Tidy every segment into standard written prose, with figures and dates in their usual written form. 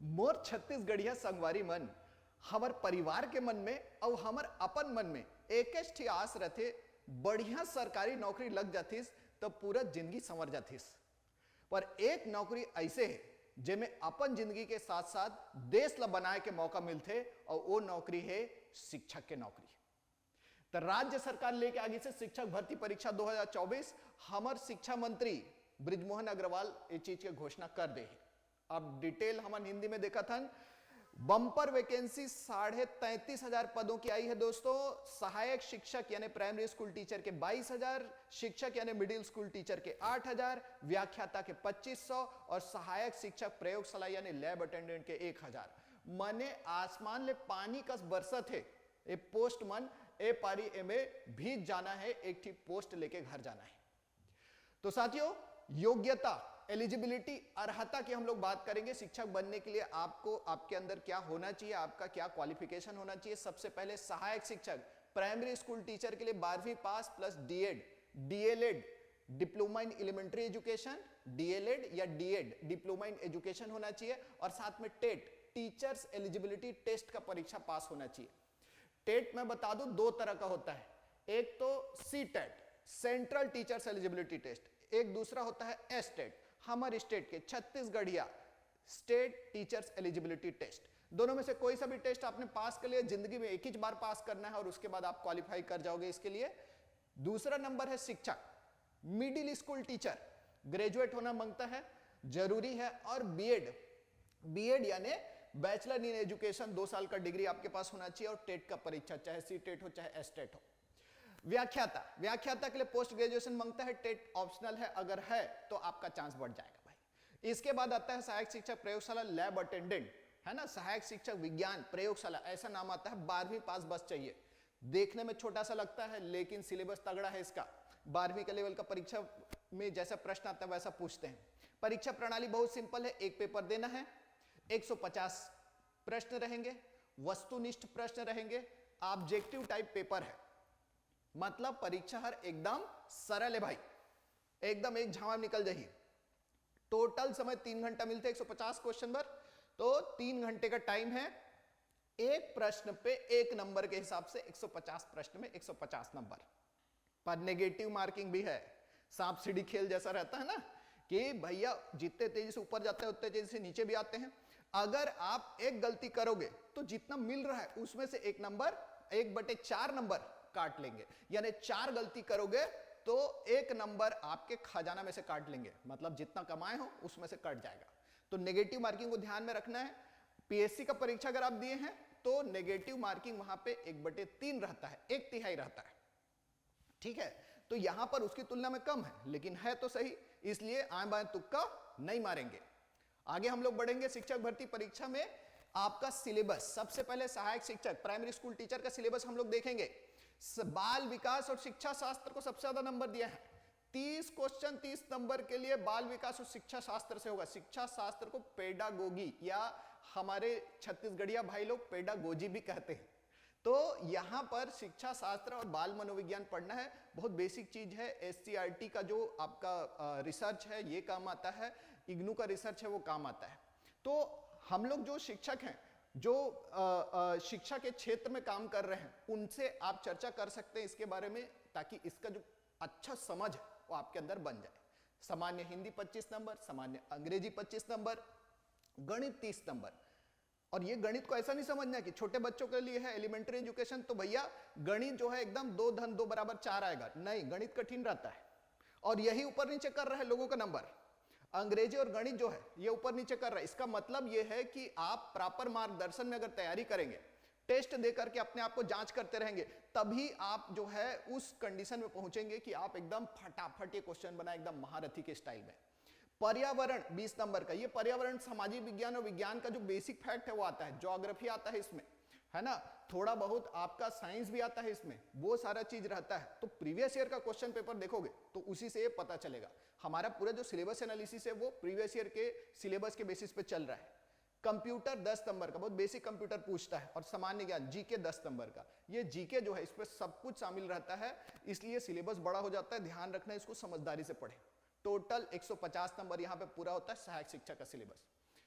मोर छत्तीसगढ़िया संगवारी मन, हमार परिवार के मन में और हमार अपन मन में एक ठी आस रहते, बढ़िया सरकारी नौकरी लग जातीस तो पूरा जिंदगी संवर जातीस। पर एक नौकरी ऐसे है जिसमें अपन जिंदगी के साथ साथ देश ला बनाए के मौका मिलते, और वो नौकरी है शिक्षक के नौकरी। तो राज्य सरकार लेके आगे से शिक्षक भर्ती परीक्षा 2024, हमार शिक्षा मंत्री बृजमोहन अग्रवाल ये चीज के घोषणा कर दे है। अब डिटेल हम हिंदी में देखा था, बम्पर वैकेंसी 33,500 पदों की आई है दोस्तों। सहायक शिक्षक यानी प्राइमरी स्कूल टीचर के 22,000, शिक्षक यानी मिडिल स्कूल टीचर के 8,000, व्याख्याता के 2,500 और सहायक शिक्षक प्रयोगशाला यानी लैब अटेंडेंट के 1,000। मने आसमान ले पानी का बरसत है। ए पोस्ट मन ए पारी ए में भीज जाना है, एक ठीक पोस्ट लेके घर जाना है। तो साथियों, योग्यता, एलिजिबिलिटी, अर्हता की हम लोग बात करेंगे। शिक्षक बनने के लिए आपको आपके अंदर क्या होना चाहिए, आपका क्या क्वालिफिकेशन होना चाहिए। सबसे पहले सहायक शिक्षक प्राइमरी स्कूल टीचर के लिए 12वीं pass plus DEd, DElEd diploma in elementary education, DElEd या डीएड डिप्लोमा इन एजुकेशन होना चाहिए, और साथ में टेट टीचर्स एलिजिबिलिटी टेस्ट का परीक्षा पास होना चाहिए। टेट मैं बता दूं दो तरह का होता है, एक तो C TET central teachers eligibility test, एक दूसरा होता है एस टेट हमारे स्टेट के छत्तीसगढ़िया स्टेट टीचर्स एलिजिबिलिटी टेस्ट। दोनों में से कोई सा भी टेस्ट आपने पास कर लिया, जिंदगी में एक ही बार पास करना है और उसके बाद आप क्वालिफाई कर जाओगे इसके लिए। दूसरा नंबर है शिक्षक, मिडिल स्कूल टीचर, ग्रेजुएट होना मांगता है, जरूरी है, और बीएड, बीएड यानी बैचलर इन एजुकेशन 2 साल का डिग्री आपके पास होना चाहिए, और टेट का परीक्षा चाहे सी टेट हो चाहे एस टेट हो। व्याख्याता, व्याख्याता के लिए पोस्ट ग्रेजुएशन मांगता है, टेट ऑप्शनल है, अगर है तो आपका चांस बढ़ जाएगा भाई। इसके बाद आता है सहायक शिक्षक प्रयोगशाला लैब अटेंडेंट, है ना, सहायक शिक्षक विज्ञान प्रयोगशाला, ऐसा नाम आता है। 12वीं पास बस चाहिए। देखने में छोटा सा लगता है लेकिन सिलेबस तगड़ा है इसका। 12वीं के लेवल का परीक्षा में जैसा प्रश्न आता है वैसा पूछते हैं। परीक्षा प्रणाली बहुत सिंपल है, एक पेपर देना है, 150 प्रश्न रहेंगे, वस्तुनिष्ठ प्रश्न रहेंगे, ऑब्जेक्टिव टाइप पेपर है, मतलब परीक्षा हर एकदम सरल है भाई, एकदम एक झावा निकल जाइए। टोटल समय 3 घंटा मिलते हैं 150 क्वेश्चन पर, तो 3 घंटे का टाइम है। एक प्रश्न पे 1 नंबर के हिसाब से 150 प्रश्न में 150 नंबर पर। नेगेटिव मार्किंग भी है, सांप सीढ़ी खेल जैसा रहता है ना, कि भैया जितने तेजी से ऊपर जाते हैं उतने तेजी से नीचे भी आते हैं। अगर आप एक गलती करोगे तो जितना मिल रहा है उसमें से 1 नंबर 1/4 नंबर काट लेंगे, यानी 4 गलती करोगे तो 1 नंबर आपके खजाना में से काट लेंगे, मतलब जितना कमाए हो उसमें से कट जाएगा। तो नेगेटिव मार्किंग को ध्यान में रखना है। पीएससी का परीक्षा अगर आप दिए हैं तो नेगेटिव मार्किंग वहां पे 1/3 रहता है, 1/3 रहता है, ठीक है। तो यहां पर उसकी तुलना में कम है, लेकिन है तो सही, इसलिए आए बाएं तुक्का नहीं मारेंगे। आगे हम लोग बढ़ेंगे शिक्षक भर्ती परीक्षा में। आपका सिलेबस, सबसे पहले सहायक शिक्षक प्राइमरी स्कूल टीचर का सिलेबस हम लोग देखेंगे। बाल विकास और शिक्षा शास्त्र को सबसे ज्यादा नंबर दिया है, 30 क्वेश्चन 30 नंबर के लिए बाल विकास और शिक्षा शास्त्र से होगा। शिक्षा शास्त्र को पेडागोगी या हमारे छत्तीसगढ़िया भाई लोग पेडागोजी भी कहते हैं। तो यहां पर शिक्षा शास्त्र और बाल मनोविज्ञान पढ़ना है, बहुत बेसिक चीज है। एससीईआरटी का जो आपका रिसर्च है ये काम आता है, इग्नू का रिसर्च है वो काम आता है। तो हम लोग जो शिक्षक हैं, जो शिक्षा के क्षेत्र में काम कर रहे हैं, उनसे आप चर्चा कर सकते हैं इसके बारे में, ताकि इसका जो अच्छा समझ है वो आपके अंदर बन जाए। सामान्य हिंदी 25 नंबर, सामान्य अंग्रेजी 25 नंबर, गणित 30 नंबर। और ये गणित को ऐसा नहीं समझना कि छोटे बच्चों के लिए है एलिमेंट्री एजुकेशन तो भैया गणित जो है एकदम 2 धन 2 बराबर 4 आएगा, नहीं, गणित कठिन रहता है और यही ऊपर नीचे कर रहा है लोगों का नंबर। अंग्रेजी और गणित जो है ये ऊपर नीचे कर रहा है। इसका मतलब ये है कि आप प्रॉपर मार्गदर्शन में अगर तैयारी करेंगे, टेस्ट देकर के अपने आप को जांच करते रहेंगे, तभी आप जो है उस कंडीशन में पहुंचेंगे कि आप एकदम फटाफट ये क्वेश्चन बनाए एकदम महारथी के स्टाइल में। पर्यावरण 20 नंबर का, ये पर्यावरण सामाजिक विज्ञान और विज्ञान का जो बेसिक फैक्ट है वो आता है, ज्योग्राफी आता है इसमें, है ना, थोड़ा बहुत आपका साइंस भी आता है इसमें, वो सारा चीज रहता है। तो प्रीवियस ईयर का क्वेश्चन पेपर देखोगे तो उसी से ये पता चलेगा। हमारा पूरा जो सिलेबस एनालिसिस है वो प्रीवियस ईयर के सिलेबस के बेसिस पे चल रहा है। कंप्यूटर 10 नंबर का, बहुत बेसिक कंप्यूटर पूछता है, और सामान्य ज्ञान जीके 10 नंबर का। ये जीके जो है इस पर सब कुछ शामिल रहता है, इसलिए सिलेबस बड़ा हो जाता है, ध्यान रखना, इसको समझदारी से पढ़े। टोटल 150 नंबर यहां पे पूरा होता है सहायक शिक्षा का सिलेबस।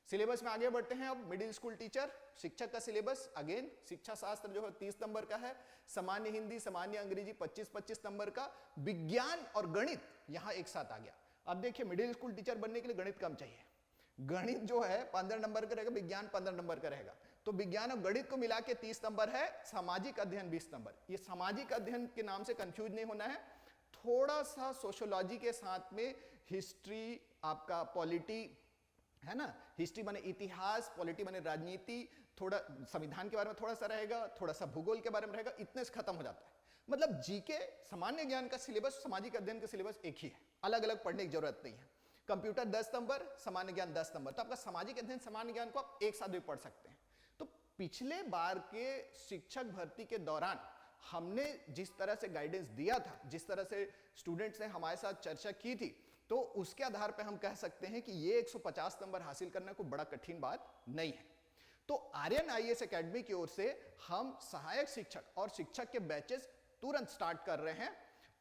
सिलेबस में आगे बढ़ते हैं। अब मिडिल स्कूल टीचर शिक्षक का सिलेबस अगेन शिक्षा शास्त्र जो है 30 नंबर का है, सामान्य हिंदी सामान्य अंग्रेजी 25-25 नंबर का, विज्ञान और गणित यहां एक साथ आ गया। अब देखिए मिडिल स्कूल टीचर बनने के लिए गणित कम चाहिए, गणित जो है 15 नंबर का रहेगा, विज्ञान 15 नंबर का रहेगा, तो विज्ञान और गणित को मिला के 30 नंबर है, सामाजिक अध्ययन 20 नंबर। ये सामाजिक अध्ययन के नाम से कंफ्यूज नहीं होना है, थोड़ा सा सोशियोलॉजी के साथ में हिस्ट्री, आपका पॉलिटी है ना, हिस्ट्री माने इतिहास, पॉलिटी माने राजनीति, थोड़ा संविधान के बारे में थोड़ा सा रहेगा, थोड़ा सा भूगोल के बारे में रहेगा, इतने से खत्म हो जाता है। मतलब जीके सामान्य ज्ञान का सिलेबस, सामाजिक अध्ययन का सिलेबस एक ही है, अलग अलग पढ़ने की जरूरत नहीं है। कंप्यूटर 10 नंबर, सामान्य ज्ञान 10 नंबर, तो आपका सामाजिक अध्ययन सामान्य ज्ञान को आप एक साथ भी पढ़ सकते हैं। तो पिछले बार के शिक्षक भर्ती के दौरान हमने जिस तरह से गाइडेंस दिया था, जिस तरह से स्टूडेंट्स ने हमारे साथ चर्चा की थी, तो उसके आधार पर हम कह सकते हैं कि ये 150 नंबर हासिल करना कोई बड़ा कठिन बात नहीं है। तो आर्यन आईएएस एकेडमी की ओर से हम सहायक शिक्षक और शिक्षक के बैचेस तुरंत स्टार्ट कर रहे हैं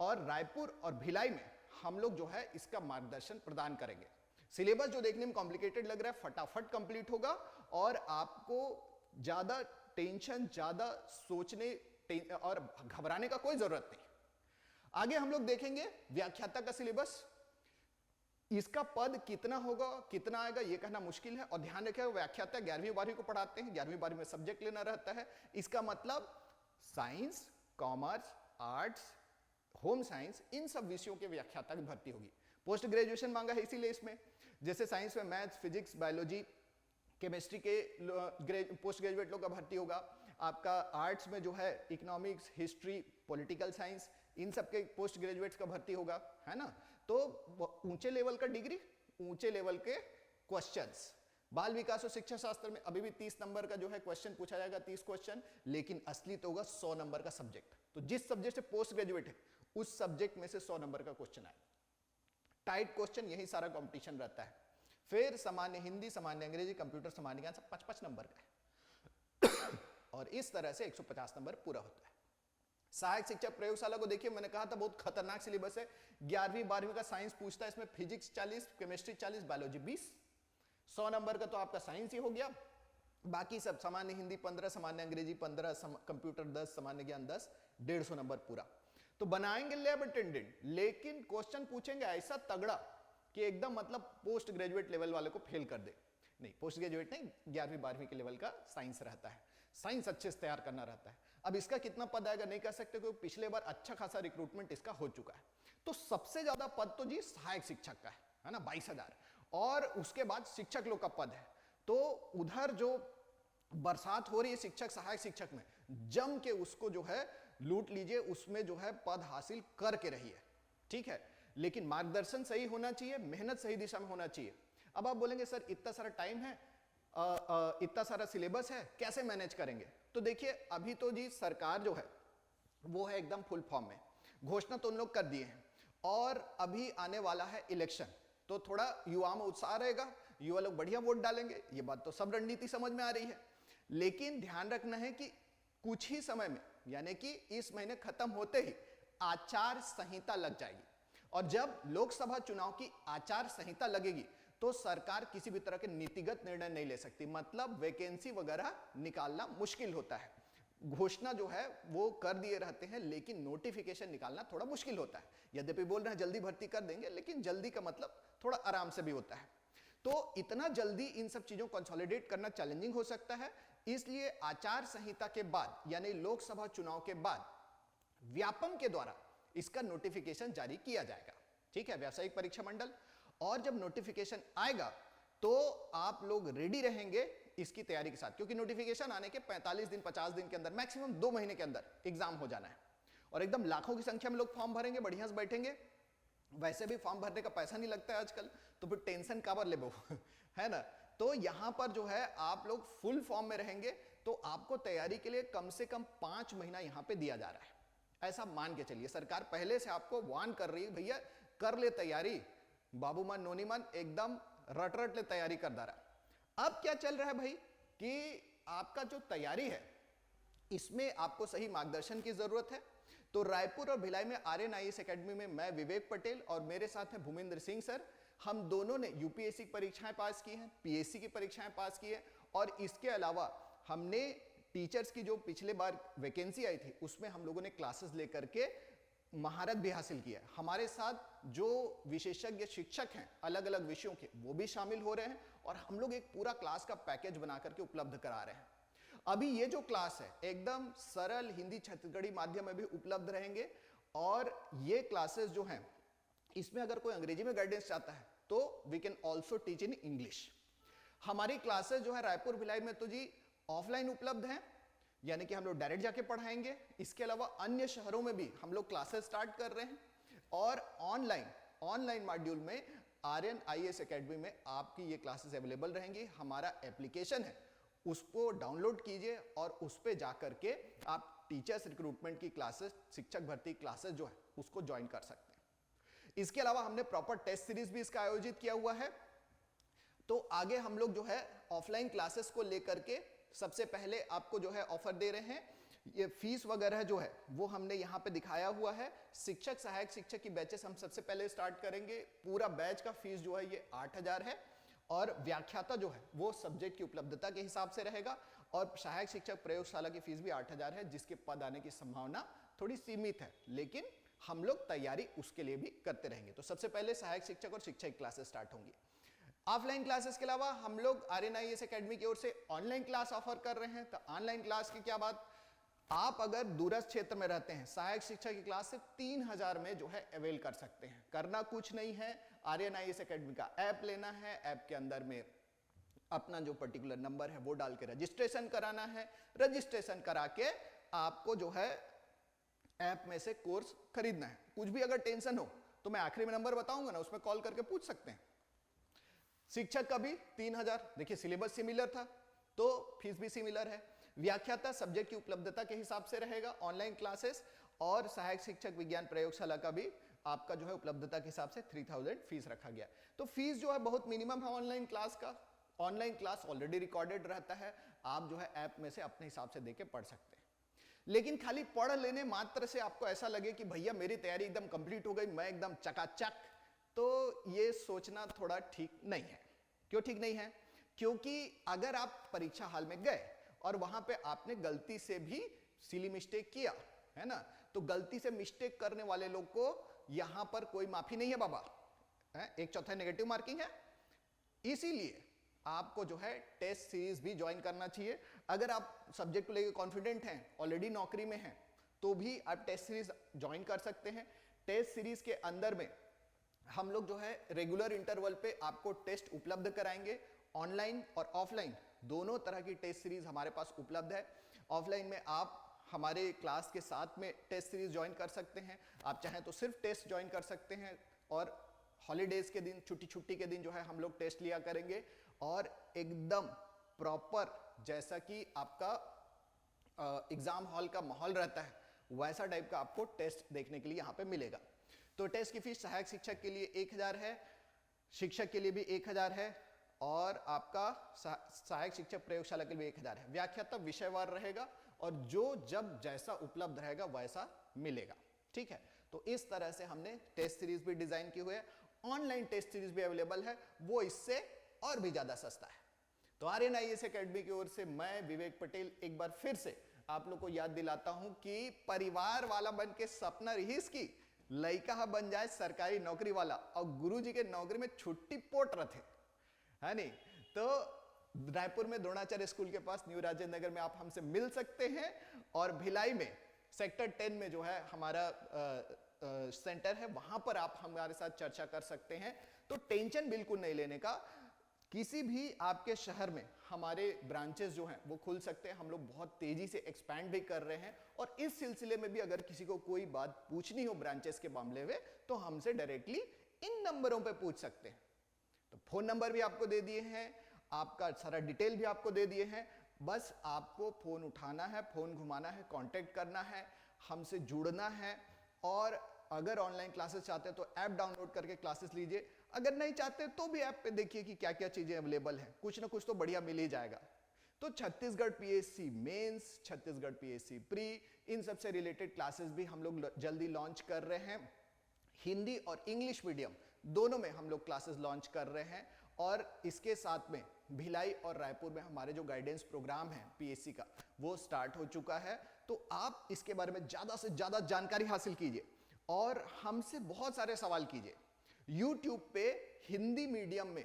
और रायपुर और भिलाई में हम लोग जो है इसका मार्गदर्शन प्रदान करेंगे। सिलेबस जो देखने में कॉम्प्लिकेटेड लग रहा है फटाफट कंप्लीट होगा और आपको ज्यादा टेंशन, ज्यादा सोचने और घबराने का कोई जरूरत नहीं। आगे हम लोग देखेंगे व्याख्याता का सिलेबस, इसका पद कितना होगा, कितना आएगा ये कहना मुश्किल है। और ध्यान रखिएगा व्याख्याता 11वीं 12वीं को पढ़ाते हैं, 11वीं 12वीं में सब्जेक्ट लेना रहता है। इसका मतलब science, commerce, arts, home science, इन सब विषयों के व्याख्याता की भर्ती होगी। पोस्ट ग्रेजुएशन मांगा है इसीलिए इसमें, जैसे साइंस में मैथ्स, फिजिक्स, बायोलॉजी, केमिस्ट्री के पोस्ट ग्रेजुएट लोग का भर्ती होगा। आपका आर्ट्स में जो है इकोनॉमिक्स, हिस्ट्री, पॉलिटिकल साइंस, इन सब के पोस्ट ग्रेजुएट्स का भर्ती होगा, है ना। तो ऊंचे लेवल का डिग्री, ऊंचे लेवल के क्वेश्चंस। बाल विकास और शिक्षा शास्त्र में अभी भी 30 नंबर का जो है क्वेश्चन पूछा जाएगा, 30 क्वेश्चन, लेकिन असली तो होगा 100 नंबर का सब्जेक्ट। तो जिस सब्जेक्ट से पोस्ट ग्रेजुएट है उस सब्जेक्ट में से 100 नंबर का क्वेश्चन आएगा। टाइट क्वेश्चन, यही सारा कंपटीशन रहता है। फिर सामान्य हिंदी, सामान्य अंग्रेजी, कंप्यूटर, सामान्य ज्ञान सब 5-5 नंबर का है और इस तरह से 150 नंबर पूरा होता है। सहायक शिक्षक प्रयोगशाला को देखिए, मैंने कहा था बहुत खतरनाक सिलेबस है। 11वीं 12वीं का साइंस पूछता है, इसमें फिजिक्स 40, केमिस्ट्री 40, बायोलॉजी 20, 100 नंबर का तो आपका साइंस ही हो गया। बाकी सब सामान्य हिंदी 15, सामान्य अंग्रेजी 15, कंप्यूटर 10, सामान्य ज्ञान 10, 150 नंबर पूरा। तो बनाएंगे लैब अटेंडेंट, लेकिन क्वेश्चन पूछेंगे ऐसा तगड़ा कि एकदम मतलब पोस्ट ग्रेजुएट लेवल वाले को फेल कर दे। नहीं, पोस्ट ग्रेजुएट नहीं, 11वीं 12वीं के लेवल का साइंस रहता है, साइंस अच्छे से तैयार करना रहता है। अब इसका कितना पद आएगा नहीं कह सकते, क्योंकि पिछले बार अच्छा खासा रिक्रूटमेंट इसका हो चुका है। तो सबसे ज्यादा पद तो जी सहायक शिक्षक का है ना, 22,000, और उसके बाद शिक्षक लोग का पद है। तो उधर जो बरसात हो रही है शिक्षक सहायक शिक्षक में, जम के उसको जो है लूट लीजिए, उसमें जो है पद हासिल करके रहिए, ठीक है। लेकिन मार्गदर्शन सही होना चाहिए, मेहनत सही दिशा में होना चाहिए। अब आप बोलेंगे सर इतना सारा टाइम है, इतना सारा सिलेबस है, कैसे मैनेज करेंगे? तो देखिए अभी तो जी सरकार जो है वो है एकदम फुल फॉर्म में, घोषणा तो उन लोग कर दिए हैं और अभी आने वाला है इलेक्शन, तो थोड़ा युवा में उत्साह रहेगा, युवा लोग बढ़िया वोट डालेंगे, ये बात तो सब रणनीति समझ में आ रही है। लेकिन ध्यान रखना है कि कुछ ही समय में, यानी कि इस महीने खत्म होते ही आचार संहिता लग जाएगी, और जब लोकसभा चुनाव की आचार संहिता लगेगी तो सरकार किसी भी तरह के नीतिगत निर्णय नहीं ले सकती, मतलब वैकेंसी वगैरह निकालना मुश्किल होता है। घोषणा जो है वो कर दिए रहते हैं, लेकिन नोटिफिकेशन निकालना थोड़ा मुश्किल होता है। यद्यपि बोल रहे हैं जल्दी भर्ती कर देंगे, लेकिन जल्दी का मतलब थोड़ा आराम से भी होता है। तो इतना जल्दी इन सब चीजों को कंसोलिडेट करना चैलेंजिंग हो सकता है, इसलिए आचार संहिता के बाद यानी लोकसभा चुनाव के बाद व्यापम के द्वारा इसका नोटिफिकेशन जारी किया जाएगा, ठीक है, व्यावसायिक परीक्षा मंडल। और जब नोटिफिकेशन आएगा तो आप लोग रेडी रहेंगे इसकी तैयारी के साथ, क्योंकि नोटिफिकेशन आने के 45 दिन 50 दिन के अंदर, मैक्सिमम 2 महीने के अंदर एग्जाम हो जाना है, और एकदम लाखों की संख्या में लोग फॉर्म भरेंगे, बढ़िया से बैठेंगे। वैसे भी फॉर्म भरने का पैसा नहीं लगता है आजकल, तो फिर टेंशन काबर ले है ना। तो यहां पर जो है आप लोग फुल फॉर्म में रहेंगे, तो आपको तैयारी के लिए कम से कम 5 महीना यहां पे दिया जा रहा है, ऐसा मान के चलिए। सरकार पहले से आपको वार्न कर रही है, भैया कर ले तैयारी, बाबू मन नोनी मन एकदम रट रट ले तैयारी कर दे रहा। अब क्या चल रहा है भाई कि आपका जो तैयारी है इसमें आपको सही मार्गदर्शन की जरूरत है। तो रायपुर और भिलाई में आर्यन आईएएस एकेडमी में मैं विवेक पटेल और मेरे साथ हैं भूमेंद्र सिंह सर, हम दोनों ने यूपीएससी की परीक्षाएं पास की हैं, पीएससी की परीक्षाएं पास की है, और इसके अलावा हमने टीचर्स की जो पिछले बार वैकेंसी आई थी उसमें हम लोगों ने क्लासेस लेकर के महारत भी हासिल किया है। हमारे साथ जो विशेषज्ञ शिक्षक हैं अलग अलग विषयों के, वो भी शामिल हो रहे हैं, और हम लोग एक पूरा क्लास का पैकेज बना करके उपलब्ध करा रहे हैं। अभी ये जो क्लास है एकदम सरल हिंदी छत्तीसगढ़ी माध्यम में भी उपलब्ध रहेंगे, और ये क्लासेस जो हैं इसमें अगर कोई अंग्रेजी में गाइडेंस चाहता है तो we can also teach in English. हमारी क्लासेस जो है रायपुर भिलाई में तो जी ऑफलाइन उपलब्ध हैं, यानी कि हम लोग डायरेक्ट जाके पढ़ाएंगे। इसके अलावा अन्य शहरों में भी हम लोग क्लासेस स्टार्ट कर रहे हैं, और ऑनलाइन मॉड्यूल में आर्यन आईएएस एकेडमी में आपकी ये क्लासेस अवेलेबल रहेंगी। हमारा एप्लीकेशन है, उसको डाउनलोड कीजिए और उस पर जाकर के आप टीचर्स रिक्रूटमेंट की क्लासेस, शिक्षक भर्ती क्लासेस जो है उसको ज्वाइन कर सकते हैं। इसके अलावा हमने प्रॉपर टेस्ट सीरीज भी इसका आयोजित किया हुआ है। तो आगे हम लोग जो है ऑफलाइन क्लासेस को लेकर के सबसे पहले आपको जो है ऑफर दे रहे हैं। ये फीस वगैरह जो है वो हमने यहाँ पे दिखाया हुआ है। शिक्षक सहायक शिक्षक की बैचेस हम सबसे पहले स्टार्ट करेंगे। पूरा बैच का फीस जो है ये 8,000 है, और व्याख्याता जो है वो सब्जेक्ट की उपलब्धता के हिसाब से रहेगा, और सहायक शिक्षक प्रयोगशाला की फीस भी 8,000 है, जिसके पद आने की संभावना थोड़ी सीमित है, लेकिन हम लोग तैयारी उसके लिए भी करते रहेंगे। तो सबसे पहले सहायक शिक्षक और शिक्षक की क्लासेस स्टार्ट होंगी। ऑफलाइन क्लासेस के अलावा हम लोग आर्यन आईएएस एकेडमी की ओर से ऑनलाइन क्लास ऑफर कर रहे हैं। तो ऑनलाइन क्लास की क्या बात, आप अगर दूरस्थ क्षेत्र में रहते हैं, सहायक शिक्षक की क्लास सिर्फ 3,000 में जो है अवेल कर सकते हैं। करना कुछ नहीं है, आर्यन आईएएस एकेडमी का ऐप लेना है, ऐप के अंदर में अपना जो पर्टिकुलर नंबर है वो डाल के रजिस्ट्रेशन कराना है। रजिस्ट्रेशन करा के आपको जो है ऐप में से कोर्स खरीदना है। कुछ भी अगर टेंशन हो तो मैं आखिरी में नंबर बताऊंगा ना, उसमें कॉल करके पूछ सकते हैं। शिक्षक का भी 3,000, देखिए सिलेबस सिमिलर था तो फीस भी सिमिलर है। व्याख्याता सब्जेक्ट की उपलब्धता के हिसाब से रहेगा ऑनलाइन क्लासेस, और सहायक शिक्षक विज्ञान प्रयोगशाला का भी आपका जो है उपलब्धता के हिसाब से 3,000 फीस रखा गया। तो फीस जो है बहुत मिनिमम है ऑनलाइन क्लास का। ऑनलाइन क्लास ऑलरेडी रिकॉर्डेड रहता है, आप जो है ऐप में से अपने हिसाब से देके पढ़ सकते हैं। लेकिन खाली पढ़ लेने मात्र से आपको ऐसा लगे कि भैया मेरी तैयारी एकदम कंप्लीट हो गई, मैं एकदम चकाचक, तो ये सोचना थोड़ा ठीक नहीं है। क्यों ठीक नहीं है? क्योंकि अगर आप परीक्षा हॉल में गए और वहां पे आपने गलती से भी सिली मिस्टेक किया है ना, तो गलती से मिस्टेक करने वाले लोग को यहां पर कोई माफी नहीं है बाबा, है? 1/4 नेगेटिव मार्किंग है। इसीलिए आपको जो है टेस्ट सीरीज भी ज्वाइन करना चाहिए। अगर आप सब्जेक्ट को लेकर कॉन्फिडेंट हैं, ऑलरेडी नौकरी में हैं, तो भी आप टेस्ट सीरीज ज्वाइन कर सकते हैं। टेस्ट सीरीज के अंदर में हम लोग जो है रेगुलर इंटरवल पे आपको टेस्ट उपलब्ध कराएंगे। ऑनलाइन और ऑफलाइन दोनों तरह की टेस्ट सीरीज हमारे पास उपलब्ध है। ऑफलाइन में आप हमारे क्लास के साथ में टेस्ट सीरीज ज्वाइन कर सकते हैं, आप चाहें तो सिर्फ टेस्ट ज्वाइन कर सकते हैं, और हॉलीडेज के दिन, छुट्टी के दिन जो है हम लोग टेस्ट लिया करेंगे, और एकदम प्रॉपर जैसा कि आपका एग्जाम हॉल का माहौल रहता है वैसा टाइप का आपको टेस्ट देखने के लिए यहाँ पे मिलेगा। तो टेस्ट की फीस सहायक शिक्षक के लिए 1,000 है, शिक्षक के लिए भी 1,000 है, और आपका सहायक शिक्षक प्रयोगशाला के लिए 1,000 है। व्याख्याता विषयवार रहेगा, और जो जब जैसा उपलब्ध रहेगा वैसा मिलेगा। ठीक है, तो इस तरह से हमने टेस्ट सीरीज भी डिजाइन की हुई है। ऑनलाइन टेस्ट सीरीज भी अवेलेबल है, वो इससे और भी ज्यादा सस्ता है। तो आर्यन आईएएस एकेडमी की ओर से मैं विवेक पटेल एक बार फिर से आप लोग को याद दिलाता हूं कि परिवार वाला बन के सपना रहीस की लइका बन जाए सरकारी नौकरी वाला, और गुरुजी के नौकरी में छुट्टी पोट रहे है नहीं। तो रायपुर में द्रोणाचार्य स्कूल के पास न्यू राजेंद्र नगर में आप हमसे मिल सकते हैं, और भिलाई में सेक्टर 10 में जो है हमारा सेंटर है, वहां पर आप हमारे साथ चर्चा कर सकते हैं। तो टेंशन बिल्कुल नहीं लेने का। किसी भी आपके शहर में हमारे ब्रांचेस जो हैं वो खुल सकते हैं। हम लोग बहुत तेजी से एक्सपैंड भी कर रहे हैं, और इस सिलसिले में भी अगर किसी को कोई बात पूछनी हो ब्रांचेस के मामले में, तो हमसे डायरेक्टली इन नंबरों पे पूछ सकते हैं। तो फोन नंबर भी आपको दे दिए हैं, आपका सारा डिटेल भी आपको दे दिए हैं। बस आपको फोन उठाना है, फोन घुमाना है, कांटेक्ट करना है, हमसे जुड़ना है। और अगर ऑनलाइन क्लासेस चाहते हैं तो ऐप डाउनलोड करके क्लासेस लीजिए। अगर नहीं चाहते तो भी ऐप पे देखिए कि क्या क्या चीजें अवेलेबल हैं, कुछ ना कुछ तो बढ़िया मिल ही जाएगा। तो Chhattisgarh PSC mains, Chhattisgarh PSC pre, इन सब से रिलेटेड क्लासेस भी हम लोग जल्दी लॉन्च कर रहे हैं। हिंदी और इंग्लिश मीडियम दोनों में हम लोग क्लासेस लॉन्च कर रहे हैं। और इसके साथ में भिलाई और रायपुर में हमारे जो गाइडेंस प्रोग्राम है पीएससी का, वो स्टार्ट हो चुका है। तो आप इसके बारे में ज्यादा से ज्यादा जानकारी हासिल कीजिए और हमसे बहुत सारे सवाल कीजिए। यूट्यूब पे हिंदी मीडियम में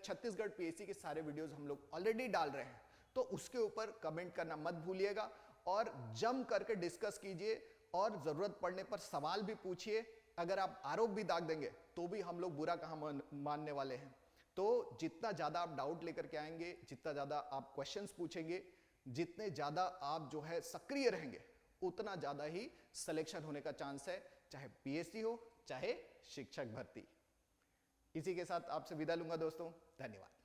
छत्तीसगढ़ पीएससी के सारे वीडियोस हम लोग ऑलरेडी डाल रहे हैं, तो उसके ऊपर कमेंट करना मत भूलिएगा और जम करके डिस्कस कीजिए और जरूरत पड़ने पर सवाल भी पूछिए। अगर आप आरोप भी दाग देंगे तो भी हम लोग बुरा कहां मानने वाले हैं। तो जितना ज्यादा आप डाउट लेकर के आएंगे, जितना ज्यादा आप क्वेश्चंस पूछेंगे, जितने ज्यादा आप जो है सक्रिय रहेंगे, उतना ज्यादा ही सिलेक्शन होने का चांस है, चाहे पीएससी हो चाहे शिक्षक भर्ती। इसी के साथ आपसे विदा लूंगा दोस्तों, धन्यवाद।